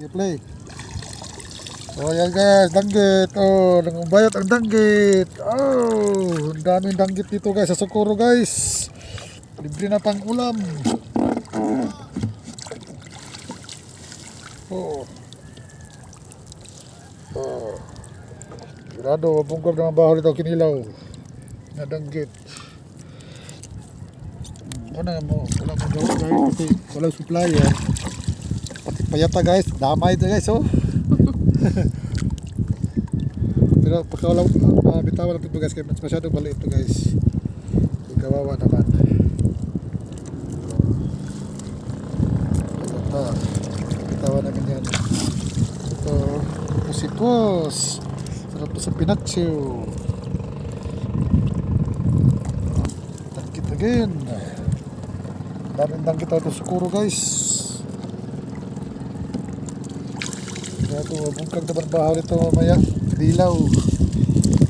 play. So yan guys, danggit. Oh, nangubayat ang danggit. Oh, ang daming danggit dito guys sa Socorro guys. Libre na pang ulam. Oh. Oh. Sigurado, mabungkog naman baho dito kinilaw. Na danggit. Wala mo gawa guys kasi walang supplier. Pati payata guys, damay ito guys oh. Pero pagka walang bitawan lang ito guys, kaya masyadong maliit ito guys. Kawawa naman. Ito, bitawan namin yan. Ito, pusipos. Sarap to sa pinatsyo. Tangkit again. Daming tangkit ito sa Socorro guys. Kaya ito, bungkag naman bahaw nito mamaya. Dilaw.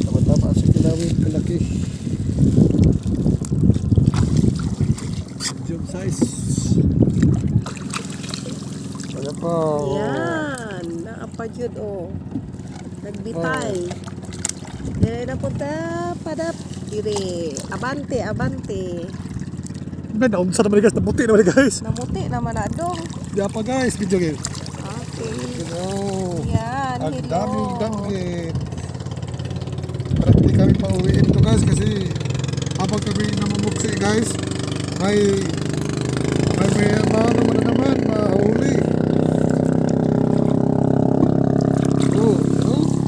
Tama-tama sa kilawin, kalaki. Medium size. Kaya pa. Yan. Nakapadyod o. Nagbitay. Dire na punta. Padap. Dire. Abante, abante. Ben, naunsa naman guys. Namuti naman guys. Namuti naman na dong. Di apa guys, video game. Okay. Oh. Yan. Ang Hello. daming danggit. Para hindi kami pauwiin ito guys kasi habang kami namumukse guys may ano mo na naman mahuli.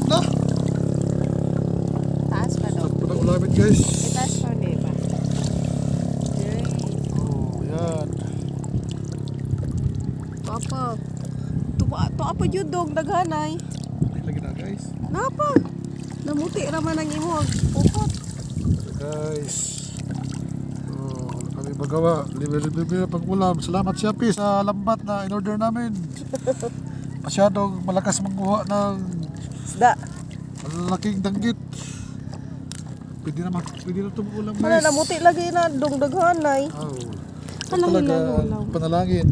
Na! Taas pa daw. Ito na ulamit guys. Taas pa di ba? Dire. Oh, yan. Papa. To apa jud dong daghanay. Lagi na guys. Napa? Namuti naman ang imo. Pupot. Guys. Oh, kami magawa. Libre pang ulam. Salamat Shopee sa lambat na in-order namin. Masyadong malakas manguha ng Isda. malaking danggit. Pwede na itong ulam Mana guys. namuti lagi na dong daghanay. Oh. Ito Panalangin talaga lang ulam. ang panalangin.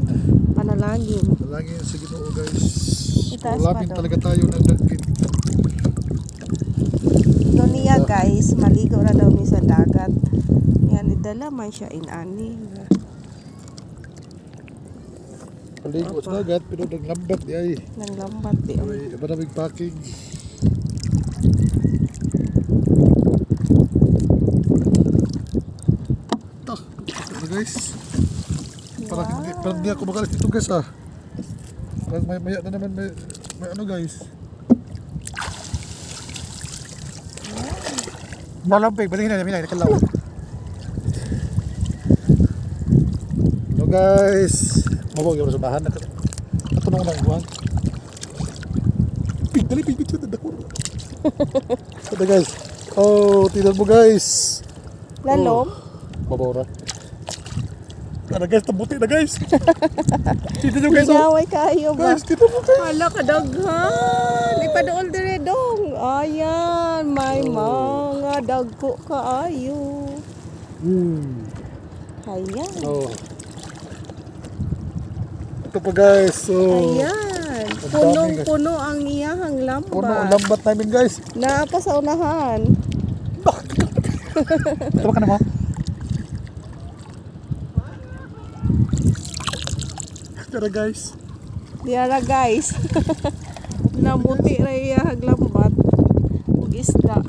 Panalangin. Panalangin sa Ginoo guys. Itaas pa Ulamin daw. talaga tayo ng danggit. Doon niya guys, maligo na daw mi sa dagat. Yan, idala man siya inani. Paligo sa dagat pero naglambat di ay. Nang lambat di. May maraming packing. Ito guys. Parang hindi ako makalis dito guys ah. Parang maya na naman may ano guys. Malampig, balingin na namin nakalaw. Hello guys. Mabog yung sa bahan. Natunong lang buwan. Dali, pig. Ito guys. Oh, tingnan mo guys. Lalom? Mabora. Ano guys, tabuti na guys. Tingnan nyo guys. Oh. Pinaway kayo ba? Guys, tingnan mo guys. Hala ka daghan. Ipadool dire dong. Ayan, may mga dagko kaayo. Ayan. Oh. Ito pa guys. So, Ayan. Punong-puno ang iyahang puno ang lambat. lambat namin guys. Naapa sa unahan. Ito ba ka naman? Tara guys. Diara guys. Namuti ra iyahang lambat. Ug isda.